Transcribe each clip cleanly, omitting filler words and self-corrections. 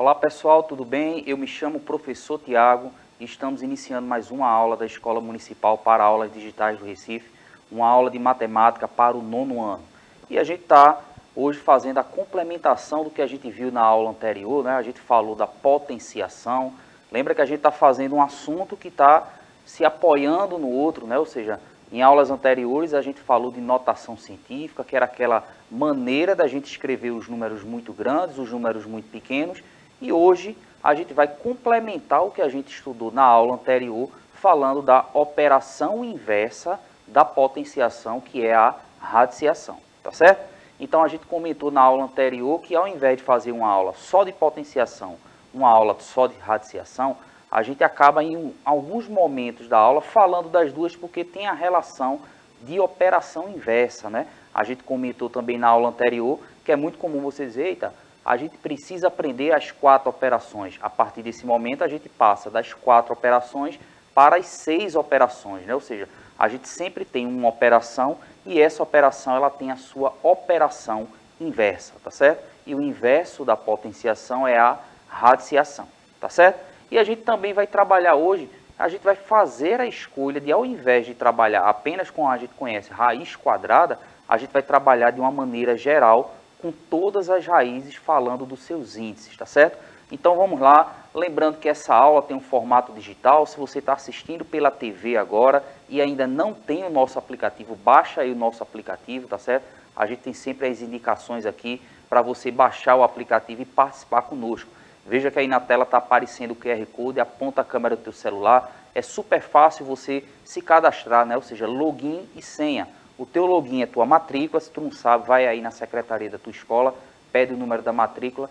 Olá pessoal, tudo bem? Eu me chamo professor Tiago e estamos iniciando mais uma aula da Escola Municipal para Aulas Digitais do Recife, uma aula de matemática para o 9º ano. E a gente está hoje fazendo a complementação do que a gente viu na aula anterior, né? A gente falou da potenciação. Lembra que a gente está fazendo um assunto que está se apoiando no outro, né? Ou seja, em aulas anteriores a gente falou de notação científica, que era aquela maneira da gente escrever os números muito grandes, os números muito pequenos. E hoje a gente vai complementar o que a gente estudou na aula anterior, falando da operação inversa da potenciação, que é a radiciação, tá certo? Então a gente comentou na aula anterior que ao invés de fazer uma aula só de potenciação, uma aula só de radiciação, a gente acaba em alguns momentos da aula falando das duas porque tem a relação de operação inversa, né? A gente comentou também na aula anterior que é muito comum você dizer, eita, a gente precisa aprender as 4 operações. A partir desse momento, a gente passa das 4 operações para as 6 operações, né? Ou seja, a gente sempre tem uma operação e essa operação ela tem a sua operação inversa, tá certo? E o inverso da potenciação é a radiciação, tá certo? E a gente também vai trabalhar hoje, a gente vai fazer a escolha de, ao invés de trabalhar apenas com a gente conhece raiz quadrada, a gente vai trabalhar de uma maneira geral com todas as raízes falando dos seus índices, tá certo? Então vamos lá, lembrando que essa aula tem um formato digital, se você está assistindo pela TV agora e ainda não tem o nosso aplicativo, baixa aí o nosso aplicativo, tá certo? A gente tem sempre as indicações aqui para você baixar o aplicativo e participar conosco. Veja que aí na tela está aparecendo o QR Code, aponta a câmera do teu celular, é super fácil você se cadastrar, né? Ou seja, login e senha. O teu login é tua matrícula, se tu não sabe, vai aí na secretaria da tua escola, pede o número da matrícula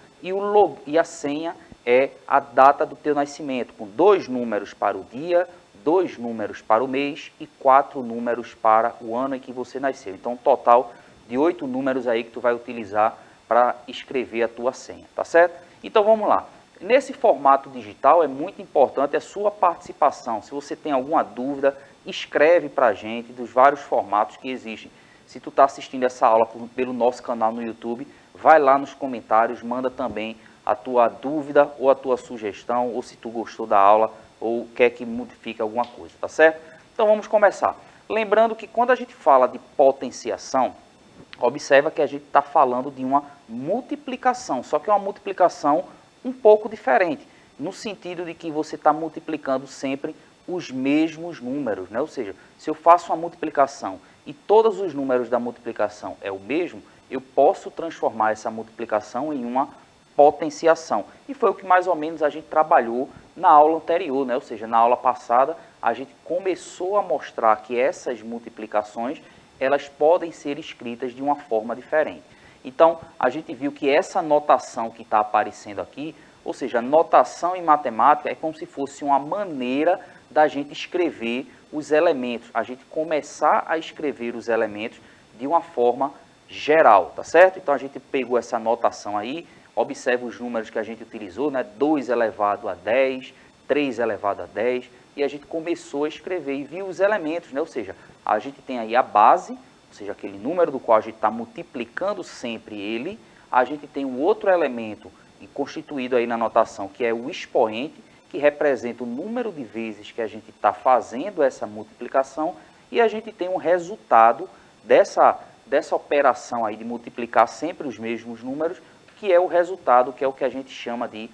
e a senha é a data do teu nascimento, com 2 números para o dia, 2 números para o mês e 4 números para o ano em que você nasceu. Então, um total de 8 números aí que tu vai utilizar para escrever a tua senha, tá certo? Então, vamos lá. Nesse formato digital é muito importante a sua participação. Se você tem alguma dúvida, escreve para a gente dos vários formatos que existem. Se tu está assistindo essa aula pelo nosso canal no YouTube, vai lá nos comentários, manda também a tua dúvida ou a tua sugestão, ou se tu gostou da aula ou quer que modifique alguma coisa, tá certo? Então vamos começar. Lembrando que quando a gente fala de potenciação, observa que a gente está falando de uma multiplicação, só que é uma multiplicação um pouco diferente, no sentido de que você está multiplicando sempre os mesmos números, né? Ou seja, se eu faço uma multiplicação e todos os números da multiplicação é o mesmo, eu posso transformar essa multiplicação em uma potenciação. E foi o que mais ou menos a gente trabalhou na aula anterior, né? Ou seja, na aula passada a gente começou a mostrar que essas multiplicações elas podem ser escritas de uma forma diferente. Então, a gente viu que essa notação que está aparecendo aqui, ou seja, notação em matemática é como se fosse uma maneira da gente escrever os elementos, a gente começar a escrever os elementos de uma forma geral, tá certo? Então a gente pegou essa notação aí, observa os números que a gente utilizou, né? 2 elevado a 10, 3 elevado a 10, e a gente começou a escrever e viu os elementos, né? Ou seja, a gente tem aí a base, ou seja, aquele número do qual a gente está multiplicando sempre ele, a gente tem um outro elemento constituído aí na notação, que é o expoente, que representa o número de vezes que a gente está fazendo essa multiplicação, e a gente tem um resultado dessa operação aí de multiplicar sempre os mesmos números, que é o resultado, que é o que a gente chama de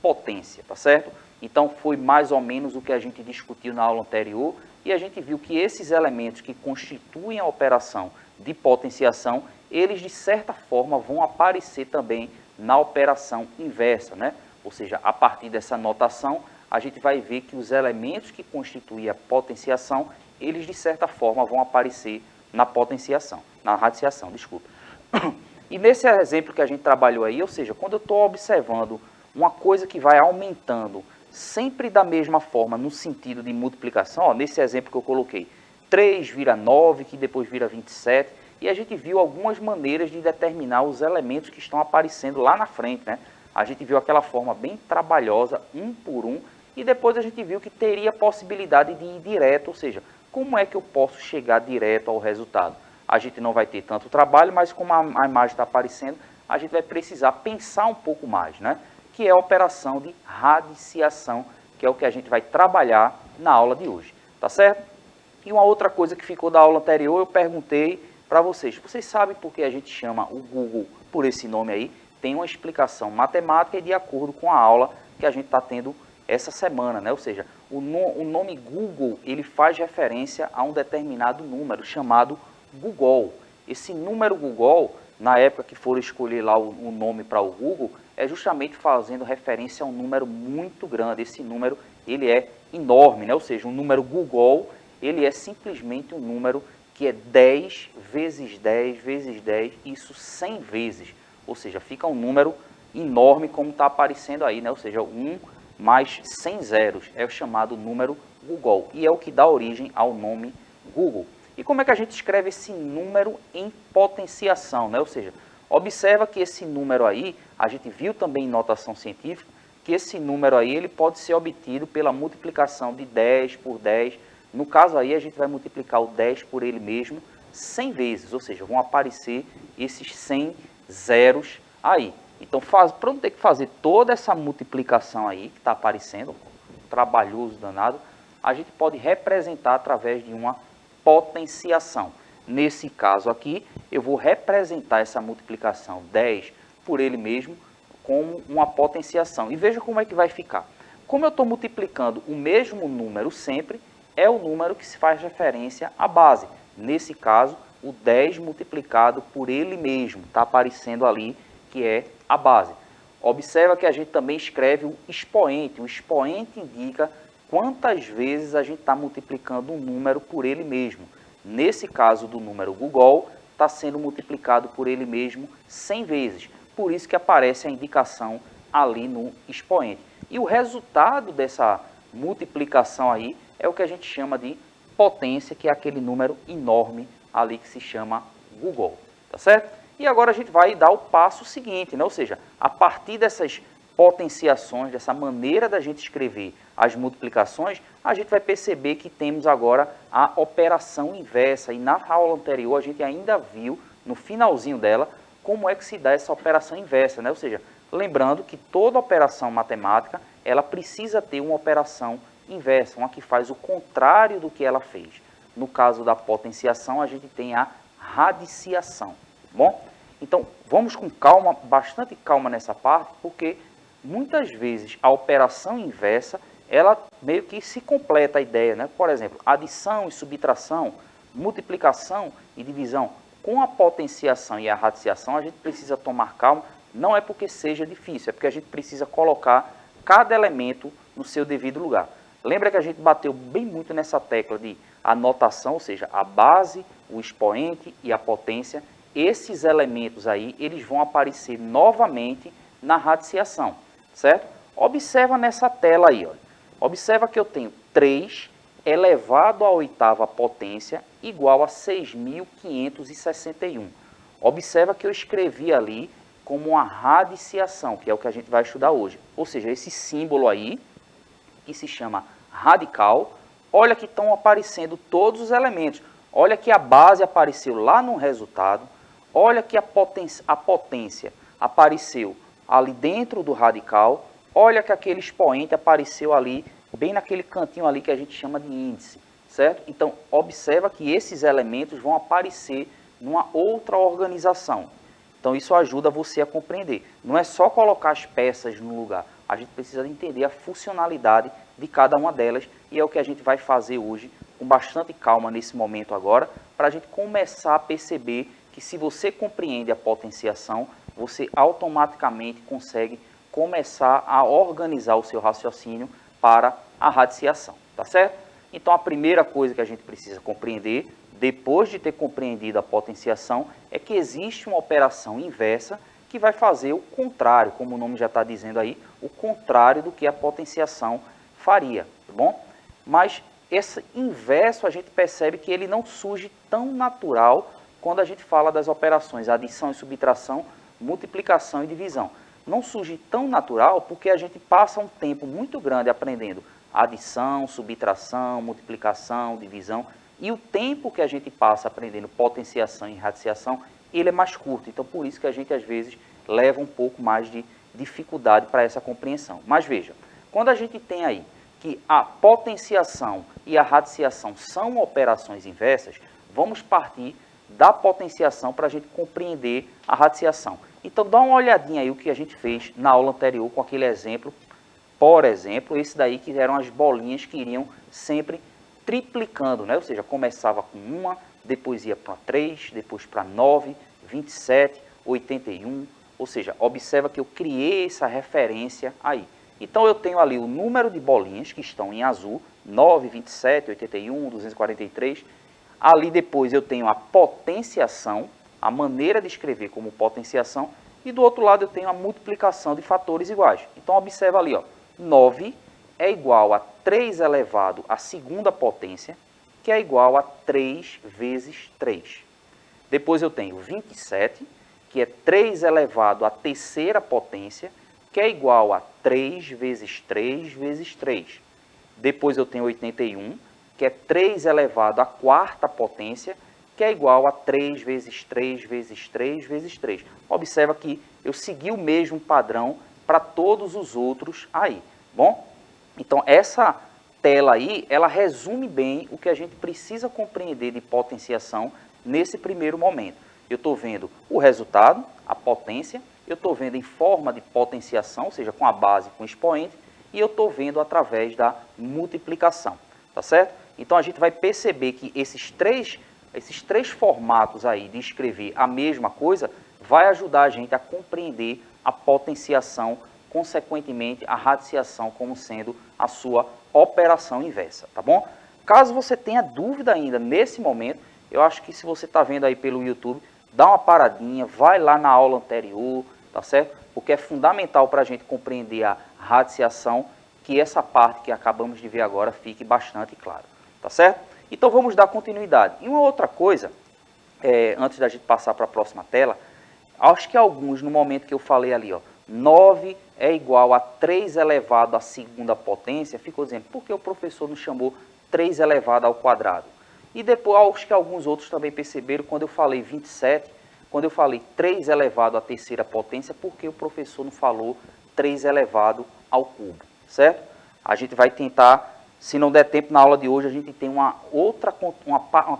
potência, tá certo? Então foi mais ou menos o que a gente discutiu na aula anterior, e a gente viu que esses elementos que constituem a operação de potenciação, eles de certa forma vão aparecer também na operação inversa, né? Ou seja, a partir dessa notação, a gente vai ver que os elementos que constituem a potenciação, eles de certa forma vão aparecer na potenciação, na radiciação, desculpa. E nesse exemplo que a gente trabalhou aí, ou seja, quando eu estou observando uma coisa que vai aumentando sempre da mesma forma, no sentido de multiplicação, ó, nesse exemplo que eu coloquei, 3 vira 9, que depois vira 27, e a gente viu algumas maneiras de determinar os elementos que estão aparecendo lá na frente, né? A gente viu aquela forma bem trabalhosa, um por um, e depois a gente viu que teria a possibilidade de ir direto, ou seja, como é que eu posso chegar direto ao resultado? A gente não vai ter tanto trabalho, mas como a imagem está aparecendo, a gente vai precisar pensar um pouco mais, né? que é a operação de radiciação, que é o que a gente vai trabalhar na aula de hoje, tá certo? E uma outra coisa que ficou da aula anterior, eu perguntei para vocês. Vocês sabem por que a gente chama o Google por esse nome aí? Tem uma explicação matemática e de acordo com a aula que a gente está tendo essa semana, né? Ou seja, o nome Google, ele faz referência a um determinado número chamado Google. Esse número Google, na época que foram escolher lá o nome para o Google, é justamente fazendo referência a um número muito grande. Esse número, ele é enorme, né? Ou seja, um número Google, ele é simplesmente um número que é 10 vezes 10 vezes 10, isso 100 vezes. Ou seja, fica um número enorme como está aparecendo aí, né? Ou seja, 1 mais 100 zeros é o chamado número Google. E é o que dá origem ao nome Google. E como é que a gente escreve esse número em potenciação, né? Ou seja, observa que esse número aí, a gente viu também em notação científica, que esse número aí ele pode ser obtido pela multiplicação de 10 por 10. No caso aí, a gente vai multiplicar o 10 por ele mesmo 100 vezes, ou seja, vão aparecer esses 100 zeros aí. Então, para não ter que fazer toda essa multiplicação aí, que está aparecendo, trabalhoso danado, a gente pode representar através de uma potenciação. Nesse caso aqui, eu vou representar essa multiplicação 10 por ele mesmo como uma potenciação. E veja como é que vai ficar. Como eu estou multiplicando o mesmo número sempre, é o número que se faz referência à base. Nesse caso, o 10 multiplicado por ele mesmo, está aparecendo ali, que é a base. Observa que a gente também escreve o expoente. O expoente indica quantas vezes a gente está multiplicando um número por ele mesmo. Nesse caso do número Google, está sendo multiplicado por ele mesmo 100 vezes. Por isso que aparece a indicação ali no expoente. E o resultado dessa multiplicação aí é o que a gente chama de potência, que é aquele número enorme ali que se chama Google, tá certo? E agora a gente vai dar o passo seguinte, né? Ou seja, a partir dessas potenciações, dessa maneira da gente escrever as multiplicações, a gente vai perceber que temos agora a operação inversa. E na aula anterior a gente ainda viu, no finalzinho dela, como é que se dá essa operação inversa, né? Ou seja, lembrando que toda operação matemática, ela precisa ter uma operação inversa, uma que faz o contrário do que ela fez. No caso da potenciação, a gente tem a radiciação, tá bom? Então, vamos com calma, bastante calma nessa parte, porque muitas vezes a operação inversa, ela meio que se completa a ideia, né? Por exemplo, adição e subtração, multiplicação e divisão. Com a potenciação e a radiciação, a gente precisa tomar calma, não é porque seja difícil, é porque a gente precisa colocar cada elemento no seu devido lugar. Lembra que a gente bateu bem muito nessa tecla de anotação, ou seja, a base, o expoente e a potência. Esses elementos aí, eles vão aparecer novamente na radiciação, certo? Observa nessa tela aí, olha. Observa que eu tenho 3 elevado à oitava potência igual a 6.561. Observa que eu escrevi ali como uma radiciação, que é o que a gente vai estudar hoje. Ou seja, esse símbolo aí, que se chama radical, olha que estão aparecendo todos os elementos. Olha que a base apareceu lá no resultado, olha que a potência apareceu ali dentro do radical, olha que aquele expoente apareceu ali, bem naquele cantinho ali que a gente chama de índice, certo? Então, observa que esses elementos vão aparecer numa outra organização. Então, isso ajuda você a compreender. Não é só colocar as peças no lugar. A gente precisa entender a funcionalidade de cada uma delas. E é o que a gente vai fazer hoje, com bastante calma nesse momento agora, para a gente começar a perceber que se você compreende a potenciação, você automaticamente consegue começar a organizar o seu raciocínio para a radiciação. Tá certo? Então, a primeira coisa que a gente precisa compreender, depois de ter compreendido a potenciação, é que existe uma operação inversa que vai fazer o contrário, como o nome já está dizendo aí, o contrário do que a potenciação faria, tá bom? Mas esse inverso a gente percebe que ele não surge tão natural quando a gente fala das operações adição e subtração, multiplicação e divisão. Não surge tão natural porque a gente passa um tempo muito grande aprendendo adição, subtração, multiplicação, divisão, e o tempo que a gente passa aprendendo potenciação e radiciação, ele é mais curto. Então, por isso que a gente, às vezes, leva um pouco mais de dificuldade para essa compreensão. Mas veja, quando a gente tem aí que a potenciação e a radiciação são operações inversas, vamos partir da potenciação para a gente compreender a radiciação. Então, dá uma olhadinha aí o que a gente fez na aula anterior com aquele exemplo, por exemplo, esse daí que eram as bolinhas que iriam sempre triplicando, né? Ou seja, começava com 1, depois ia para 3, depois para 9, 27, 81, ou seja, observa que eu criei essa referência aí. Então, eu tenho ali o número de bolinhas que estão em azul, 9, 27, 81, 243. Ali depois eu tenho a potenciação, a maneira de escrever como potenciação, e do outro lado eu tenho a multiplicação de fatores iguais. Então, observa ali, ó, 9 é igual a 3 elevado à segunda potência, que é igual a 3 vezes 3. Depois eu tenho 27, que é 3 elevado à terceira potência, que é igual a 3 vezes 3 vezes 3. Depois eu tenho 81, que é 3 elevado à quarta potência, que é igual a 3 vezes 3 vezes 3 vezes 3. Observa que eu segui o mesmo padrão para todos os outros aí. Bom, então essa tela aí, ela resume bem o que a gente precisa compreender de potenciação nesse primeiro momento. Eu estou vendo o resultado, a potência, eu estou vendo em forma de potenciação, ou seja, com a base, com o expoente, e eu estou vendo através da multiplicação, tá certo? Então, a gente vai perceber que esses três formatos aí de escrever a mesma coisa vai ajudar a gente a compreender a potenciação, consequentemente, a radiciação como sendo a sua operação inversa, tá bom? Caso você tenha dúvida ainda nesse momento, eu acho que se você está vendo aí pelo YouTube, dá uma paradinha, vai lá na aula anterior, tá certo? Porque é fundamental para a gente compreender a radiciação, que essa parte que acabamos de ver agora fique bastante clara, tá certo? Então vamos dar continuidade. E uma outra coisa, antes da gente passar para a próxima tela, acho que alguns, no momento que eu falei ali, ó, 9 é igual a 3 elevado à segunda potência, ficou dizendo, por que o professor nos chamou 3 elevado ao quadrado? E depois, acho que alguns outros também perceberam, quando eu falei 27, quando eu falei 3 elevado à terceira potência, por que o professor não falou 3 elevado ao cubo, certo? A gente vai tentar, se não der tempo na aula de hoje, a gente tem uma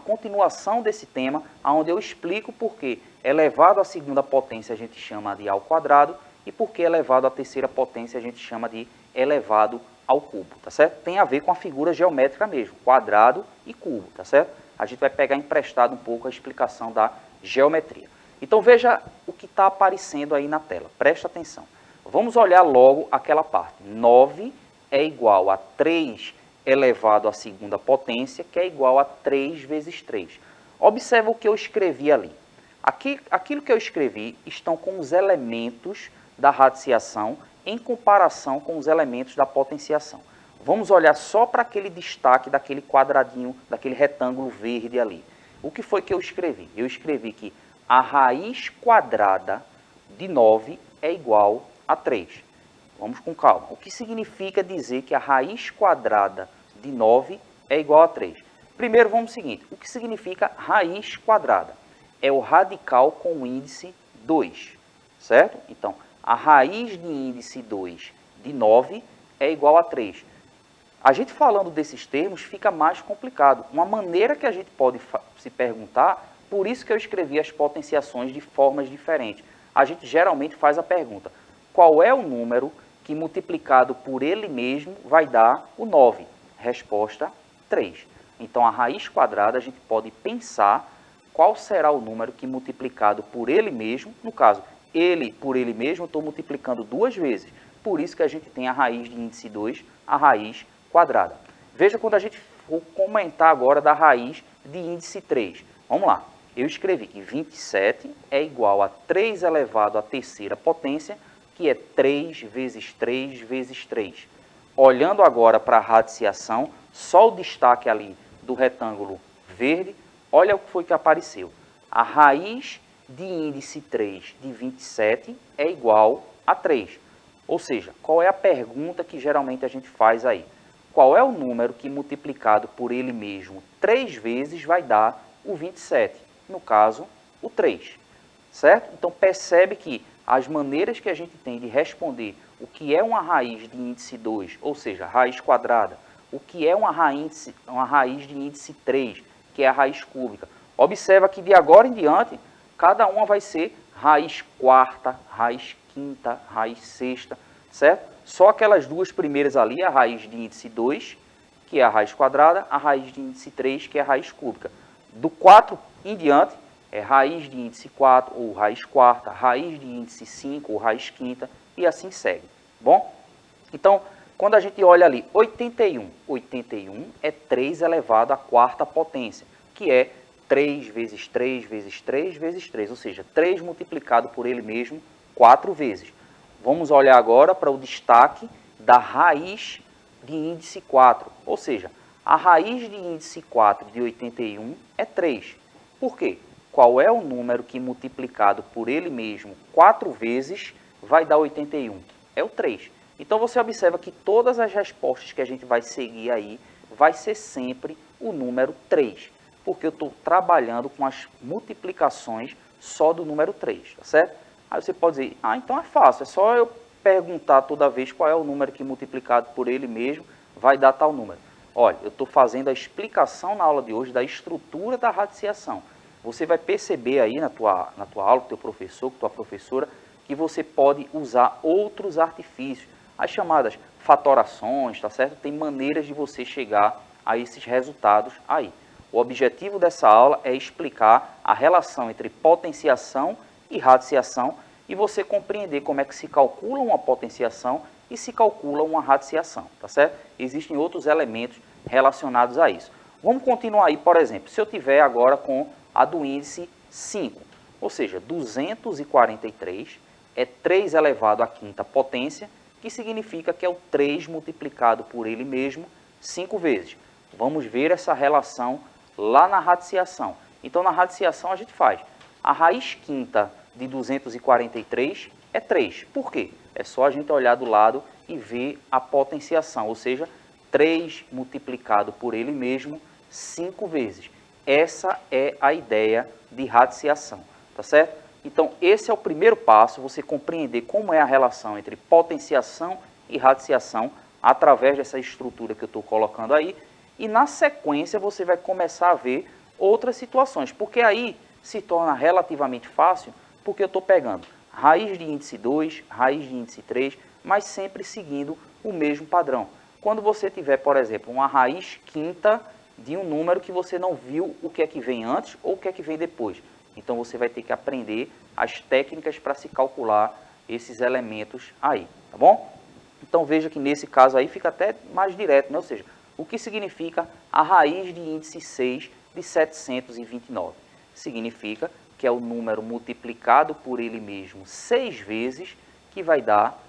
continuação desse tema, onde eu explico por que elevado à segunda potência a gente chama de ao quadrado, e por que elevado à terceira potência a gente chama de elevado ao cubo, tá certo? Tem a ver com a figura geométrica mesmo, quadrado e cubo, tá certo? A gente vai pegar emprestado um pouco a explicação da geometria. Então veja o que está aparecendo aí na tela, presta atenção. Vamos olhar logo aquela parte. 9 é igual a 3 elevado à segunda potência, que é igual a 3 vezes 3. Observa o que eu escrevi ali. Aquilo que eu escrevi estão com os elementos da radiciação em comparação com os elementos da potenciação. Vamos olhar só para aquele destaque daquele quadradinho, daquele retângulo verde ali. O que foi que eu escrevi? Eu escrevi que a raiz quadrada de 9 é igual a 3. Vamos com calma. O que significa dizer que a raiz quadrada de 9 é igual a 3? Primeiro, vamos ao seguinte. O que significa raiz quadrada? É o radical com o índice 2, certo? Então, a raiz de índice 2 de 9 é igual a 3. A gente falando desses termos fica mais complicado. Uma maneira que a gente pode se perguntar, por isso que eu escrevi as potenciações de formas diferentes. A gente geralmente faz a pergunta, qual é o número que multiplicado por ele mesmo vai dar o 9? Resposta, 3. Então, a raiz quadrada a gente pode pensar qual será o número que multiplicado por ele mesmo, no caso, ele por ele mesmo, eu estou multiplicando 2 vezes. Por isso que a gente tem a raiz de índice 2, a raiz quadrada. Veja quando a gente for comentar agora da raiz de índice 3. Vamos lá. Eu escrevi que 27 é igual a 3 elevado à terceira potência, que é 3 vezes 3 vezes 3. Olhando agora para a radiciação, só o destaque ali do retângulo verde, olha o que foi que apareceu. A raiz de índice 3 de 27 é igual a 3. Ou seja, qual é a pergunta que geralmente a gente faz aí? Qual é o número que multiplicado por ele mesmo 3 vezes vai dar o 27? No caso, o 3. Certo? Então percebe que as maneiras que a gente tem de responder o que é uma raiz de índice 2, ou seja, raiz quadrada, o que é uma raiz de índice 3, que é a raiz cúbica. Observa que de agora em diante, cada uma vai ser raiz quarta, raiz quinta, raiz sexta, certo? Só aquelas duas primeiras ali, a raiz de índice 2, que é a raiz quadrada, a raiz de índice 3, que é a raiz cúbica. Do 4 em diante, é raiz de índice 4 ou raiz quarta, raiz de índice 5 ou raiz quinta, e assim segue. Bom? Então, quando a gente olha ali, 81 é 3 elevado à quarta potência, que é 3 vezes 3 vezes 3 vezes 3, ou seja, 3 multiplicado por ele mesmo 4 vezes. Vamos olhar agora para o destaque da raiz de índice 4, ou seja, a raiz de índice 4 de 81 é 3. Por quê? Qual é o número que multiplicado por ele mesmo 4 vezes vai dar 81? É o 3. Então você observa que todas as respostas que a gente vai seguir aí vai ser sempre o número 3, porque eu estou trabalhando com as multiplicações só do número 3, tá certo? Aí você pode dizer, então é fácil, é só eu perguntar toda vez qual é o número que multiplicado por ele mesmo vai dar tal número. Olha, eu estou fazendo a explicação na aula de hoje da estrutura da radiciação. Você vai perceber aí na tua aula, com o teu professor, com tua professora, que você pode usar outros artifícios, as chamadas fatorações, tá certo? Tem maneiras de você chegar a esses resultados aí. O objetivo dessa aula é explicar a relação entre potenciação e radiciação e você compreender como é que se calcula uma potenciação e se calcula uma radiciação, tá certo? Existem outros elementos relacionados a isso. Vamos continuar aí, por exemplo, se eu tiver agora com a do índice 5, ou seja, 243 é 3 elevado à quinta potência, que significa que é o 3 multiplicado por ele mesmo 5 vezes. Vamos ver essa relação lá na radiciação. Então, na radiciação a gente faz a raiz quinta de 243 é 3. Por quê? É só a gente olhar do lado e ver a potenciação, ou seja, 3 multiplicado por ele mesmo 5 vezes. Essa é a ideia de radiciação, tá certo? Então, esse é o primeiro passo, você compreender como é a relação entre potenciação e radiciação através dessa estrutura que eu estou colocando aí. E na sequência você vai começar a ver outras situações, porque aí se torna relativamente fácil, porque eu estou pegando raiz de índice 2, raiz de índice 3, mas sempre seguindo o mesmo padrão. Quando você tiver, por exemplo, uma raiz quinta de um número que você não viu o que é que vem antes ou o que é que vem depois. Então você vai ter que aprender as técnicas para se calcular esses elementos aí, tá bom? Então veja que nesse caso aí fica até mais direto, né? Ou seja, o que significa a raiz de índice 6 de 729? Significa que é o número multiplicado por ele mesmo 6 vezes que vai dar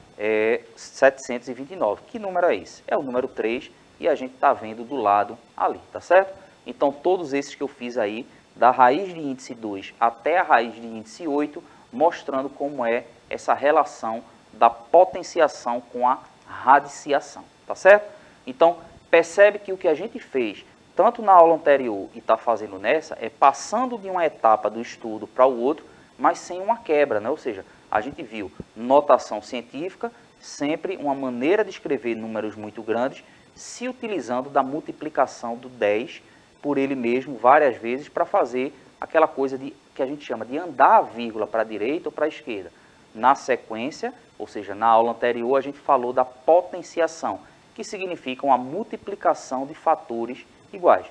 729. Que número é esse? É o número 3 e a gente está vendo do lado ali, tá certo? Então todos esses que eu fiz aí, da raiz de índice 2 até a raiz de índice 8, mostrando como é essa relação da potenciação com a radiciação, tá certo? Então, percebe que o que a gente fez, tanto na aula anterior e está fazendo nessa, é passando de uma etapa do estudo para o outro, mas sem uma quebra, né? Ou seja, a gente viu notação científica, sempre uma maneira de escrever números muito grandes, se utilizando da multiplicação do 10 por ele mesmo várias vezes para fazer aquela coisa que a gente chama de andar a vírgula para a direita ou para a esquerda. Na sequência, ou seja, na aula anterior, a gente falou da potenciação, que significa uma multiplicação de fatores iguais.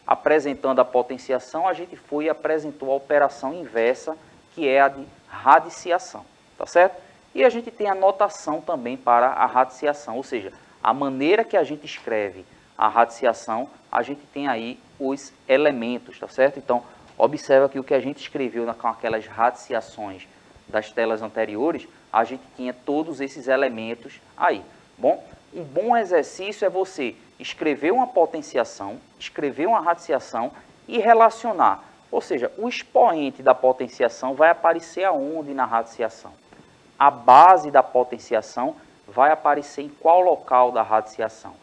Apresentando a potenciação, a gente foi e apresentou a operação inversa, que é a de radiciação, tá certo? E a gente tem a notação também para a radiciação, ou seja, a maneira que a gente escreve a radiciação, a gente tem aí os elementos, tá certo? Então, observa que o que a gente escreveu com aquelas radiciações das telas anteriores, a gente tinha todos esses elementos aí. Bom, um bom exercício é você escrever uma potenciação, escrever uma radiciação e relacionar. Ou seja, o expoente da potenciação vai aparecer aonde na radiciação? A base da potenciação vai aparecer em qual local da radiciação?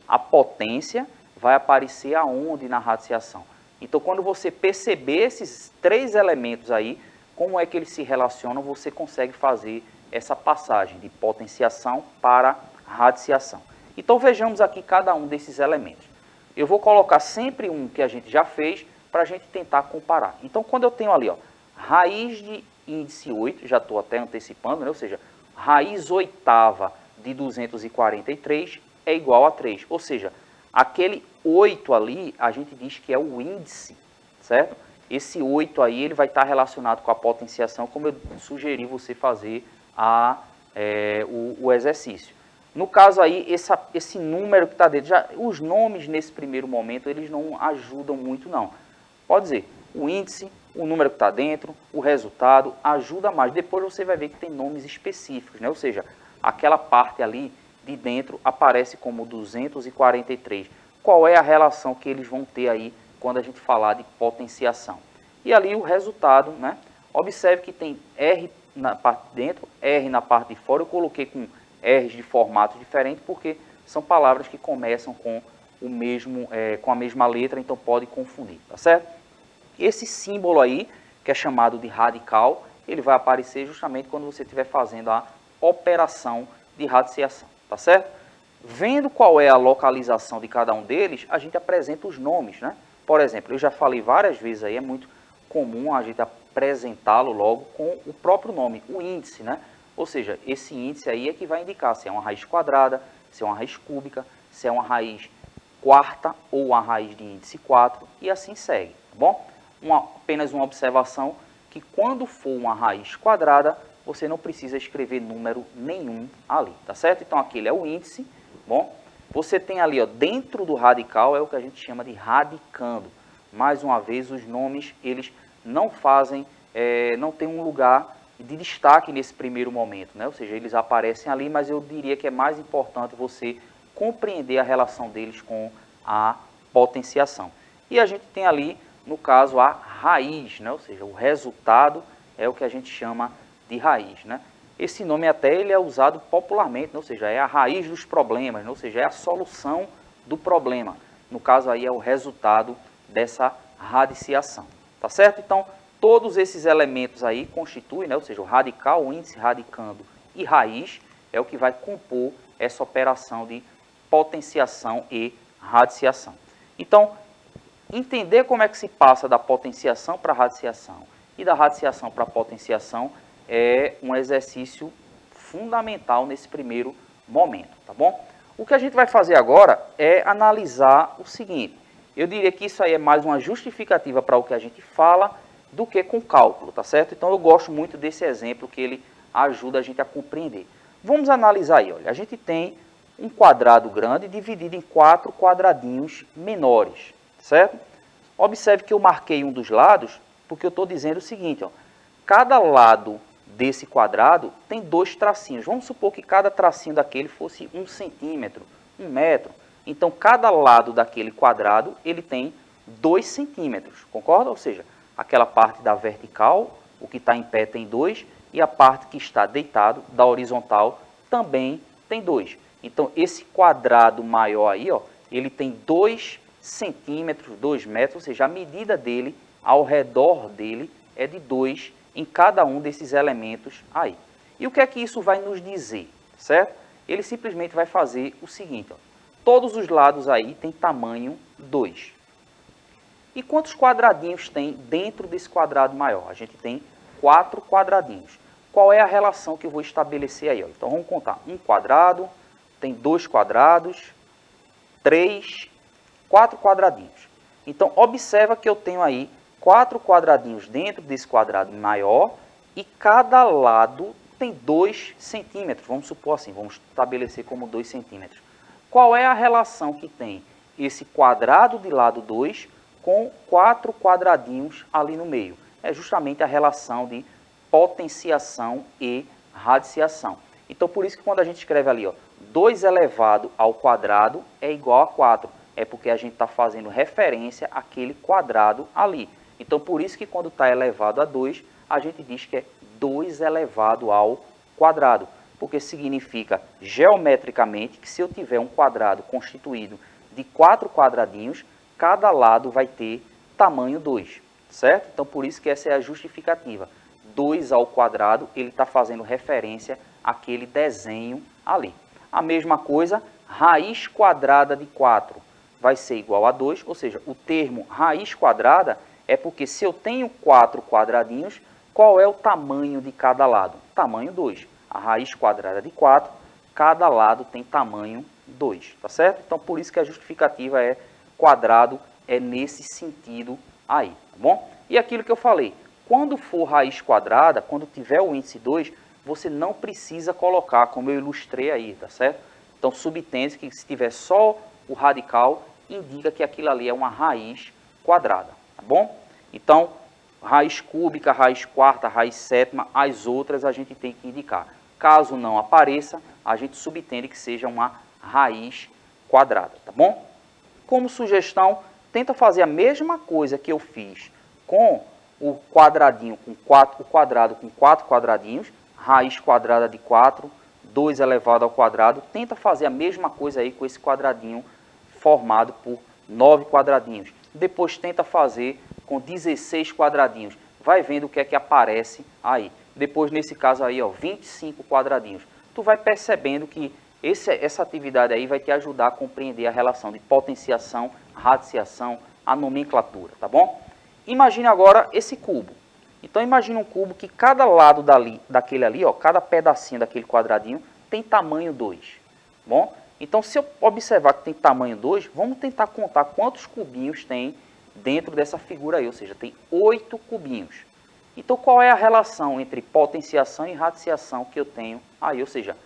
A potência vai aparecer aonde na radiciação? Então, quando você perceber esses 3 elementos aí, como é que eles se relacionam, você consegue fazer essa passagem de potenciação para radiciação. Então vejamos aqui cada um desses elementos. Eu vou colocar sempre um que a gente já fez para a gente tentar comparar. Então quando eu tenho ali, ó, raiz de índice 8, já estou até antecipando, né? Ou seja, raiz oitava de 243 é igual a 3. Ou seja, aquele 8 ali, a gente diz que é o índice, certo? Esse 8 aí, ele vai estar relacionado com a potenciação, como eu sugeri você fazer o exercício. No caso aí, esse número que está dentro, os nomes nesse primeiro momento, eles não ajudam muito não. Pode dizer, o índice, o número que está dentro, o resultado, ajuda mais. Depois você vai ver que tem nomes específicos, né? Ou seja, aquela parte ali de dentro aparece como 243. Qual é a relação que eles vão ter aí quando a gente falar de potenciação? E ali o resultado, né? Observe que tem R na parte de dentro, R na parte de fora. Eu coloquei com R's de formato diferente porque são palavras que começam com com a mesma letra, então pode confundir, tá certo? Esse símbolo aí, que é chamado de radical, ele vai aparecer justamente quando você estiver fazendo a operação de radiciação, tá certo? Vendo qual é a localização de cada um deles, a gente apresenta os nomes, né? Por exemplo, eu já falei várias vezes aí, é muito comum a gente apresentá-lo logo com o próprio nome, o índice, né? Ou seja, esse índice aí é que vai indicar se é uma raiz quadrada, se é uma raiz cúbica, se é uma raiz quarta ou uma raiz de índice 4 e assim segue, tá bom? Apenas uma observação que quando for uma raiz quadrada, você não precisa escrever número nenhum ali, tá certo? Então aquele é o índice, bom? Você tem ali, ó, dentro do radical é o que a gente chama de radicando. Mais uma vez, os nomes, eles não fazem, não tem um lugar de destaque nesse primeiro momento, né? Ou seja, eles aparecem ali, mas eu diria que é mais importante você compreender a relação deles com a potenciação. E a gente tem ali, no caso, a raiz, né? Ou seja, o resultado é o que a gente chama de raiz, né? Esse nome até ele é usado popularmente, né? Ou seja, é a raiz dos problemas, né? Ou seja, é a solução do problema. No caso aí é o resultado dessa radiciação, tá certo? Então, todos esses elementos aí constituem, né? Ou seja, o radical, o índice, radicando e raiz é o que vai compor essa operação de potenciação e radiciação. Então, entender como é que se passa da potenciação para a radiciação e da radiciação para a potenciação é um exercício fundamental nesse primeiro momento, tá bom? O que a gente vai fazer agora é analisar o seguinte. Eu diria que isso aí é mais uma justificativa para o que a gente fala do que com cálculo, tá certo? Então eu gosto muito desse exemplo que ele ajuda a gente a compreender. Vamos analisar aí, olha, a gente tem um quadrado grande dividido em 4 quadradinhos menores, certo? Observe que eu marquei um dos lados, porque eu estou dizendo o seguinte, ó, cada lado desse quadrado tem 2 tracinhos. Vamos supor que cada tracinho daquele fosse 1 centímetro, 1 metro. Então, cada lado daquele quadrado, ele tem 2 centímetros, concorda? Ou seja, aquela parte da vertical, o que está em pé tem 2, e a parte que está deitado, da horizontal, também tem 2. Então, esse quadrado maior aí, ó, ele tem 2 centímetros, 2 metros, ou seja, a medida dele, ao redor dele, é de 2 em cada um desses elementos aí. E o que é que isso vai nos dizer, certo? Ele simplesmente vai fazer o seguinte, ó, todos os lados aí têm tamanho 2. E quantos quadradinhos tem dentro desse quadrado maior? A gente tem 4 quadradinhos. Qual é a relação que eu vou estabelecer aí? Ó? Então, vamos contar. Um quadrado, tem 2 quadrados, 3, 4 quadradinhos. Então, observa que eu tenho aí 4 quadradinhos dentro desse quadrado maior e cada lado tem 2 centímetros. Vamos supor assim, vamos estabelecer como 2 centímetros. Qual é a relação que tem esse quadrado de lado 2 com 4 quadradinhos ali no meio? É justamente a relação de potenciação e radiciação. Então, por isso que quando a gente escreve ali, ó, 2 elevado ao quadrado é igual a 4. É porque a gente está fazendo referência àquele quadrado ali. Então, por isso que quando está elevado a 2, a gente diz que é 2 elevado ao quadrado. Porque significa, geometricamente, que se eu tiver um quadrado constituído de 4 quadradinhos, cada lado vai ter tamanho 2, certo? Então, por isso que essa é a justificativa. 2 ao quadrado, ele está fazendo referência àquele desenho ali. A mesma coisa, raiz quadrada de 4 vai ser igual a 2, ou seja, o termo raiz quadrada é porque se eu tenho 4 quadradinhos, qual é o tamanho de cada lado? Tamanho 2. A raiz quadrada de 4, cada lado tem tamanho 2, tá certo? Então, por isso que a justificativa é quadrado, é nesse sentido aí, tá bom? E aquilo que eu falei, quando for raiz quadrada, quando tiver o índice 2, você não precisa colocar, como eu ilustrei aí, tá certo? Então, subentende que se tiver só o radical, indica que aquilo ali é uma raiz quadrada, tá bom? Então, raiz cúbica, raiz quarta, raiz sétima, as outras a gente tem que indicar. Caso não apareça, a gente subentende que seja uma raiz quadrada, tá bom? Como sugestão, tenta fazer a mesma coisa que eu fiz com o quadradinho com 4, o quadrado com 4 quadradinhos, raiz quadrada de 4, 2 elevado ao quadrado, tenta fazer a mesma coisa aí com esse quadradinho formado por 9 quadradinhos. Depois tenta fazer com 16 quadradinhos. Vai vendo o que é que aparece aí. Depois, nesse caso aí, ó, 25 quadradinhos. Tu vai percebendo que essa atividade aí vai te ajudar a compreender a relação de potenciação, radiciação, a nomenclatura, tá bom? Imagine agora esse cubo. Então, imagine um cubo que cada lado daquele ali, ó, cada pedacinho daquele quadradinho, tem tamanho 2. Bom? Então, se eu observar que tem tamanho 2, vamos tentar contar quantos cubinhos tem dentro dessa figura aí, ou seja, tem 8 cubinhos. Então, qual é a relação entre potenciação e radiciação que eu tenho aí? Ou seja,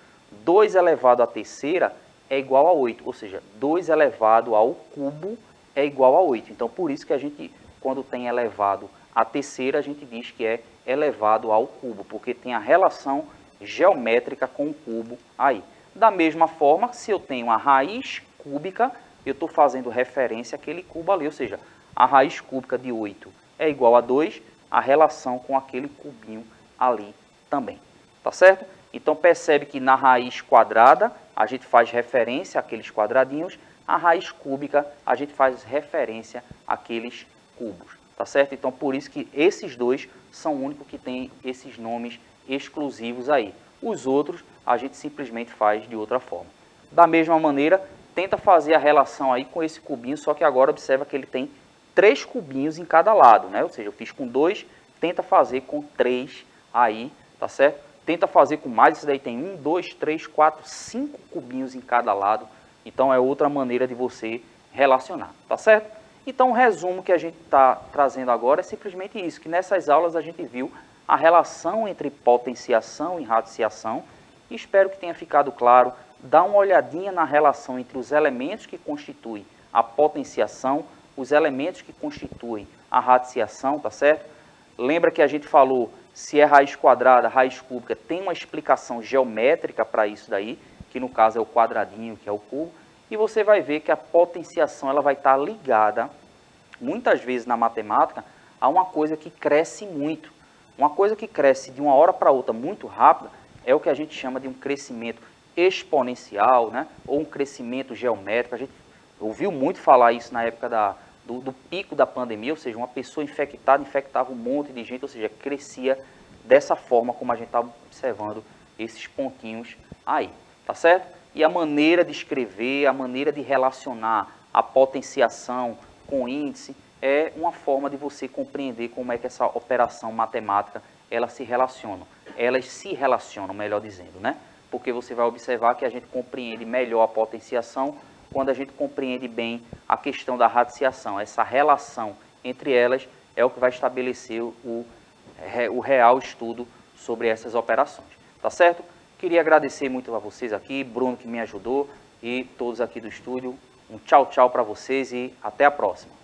2 elevado à terceira é igual a 8, ou seja, 2 elevado ao cubo é igual a 8. Então, por isso que a gente, quando tem elevado à terceira, a gente diz que é elevado ao cubo, porque tem a relação geométrica com o cubo aí. Da mesma forma, se eu tenho a raiz cúbica, eu estou fazendo referência àquele cubo ali, ou seja, a raiz cúbica de 8 é igual a 2, a relação com aquele cubinho ali também, tá certo? Então, percebe que na raiz quadrada, a gente faz referência àqueles quadradinhos, a raiz cúbica, a gente faz referência àqueles cubos, tá certo? Então, por isso que esses dois são o único que tem esses nomes exclusivos aí. Os outros, a gente simplesmente faz de outra forma. Da mesma maneira, tenta fazer a relação aí com esse cubinho, só que agora observa que ele tem 3 cubinhos em cada lado, né? Ou seja, eu fiz com 2, tenta fazer com 3 aí, tá certo? Tenta fazer com mais, isso daí tem 1, 2, 3, 4, 5 cubinhos em cada lado. Então, é outra maneira de você relacionar, tá certo? Então, o resumo que a gente está trazendo agora é simplesmente isso, que nessas aulas a gente viu a relação entre potenciação e radiciação. Espero que tenha ficado claro. Dá uma olhadinha na relação entre os elementos que constituem a potenciação, os elementos que constituem a radiciação, tá certo? Lembra que a gente falou, se é raiz quadrada, raiz cúbica, tem uma explicação geométrica para isso daí, que no caso é o quadradinho, que é o cubo, e você vai ver que a potenciação ela vai estar ligada, muitas vezes na matemática, a uma coisa que cresce muito. Uma coisa que cresce de uma hora para outra muito rápida é o que a gente chama de um crescimento exponencial, né? Ou um crescimento geométrico. A gente ouviu muito falar isso na época do pico da pandemia, ou seja, uma pessoa infectada infectava um monte de gente, ou seja, crescia dessa forma como a gente está observando esses pontinhos aí, tá certo? E a maneira de escrever, a maneira de relacionar a potenciação com o índice é uma forma de você compreender como é que essa operação matemática ela se relaciona. Elas se relacionam, melhor dizendo, né? Porque você vai observar que a gente compreende melhor a potenciação quando a gente compreende bem a questão da radiciação. Essa relação entre elas é o que vai estabelecer o real estudo sobre essas operações. Tá certo? Queria agradecer muito a vocês aqui, Bruno que me ajudou e todos aqui do estúdio. Um tchau, tchau para vocês e até a próxima.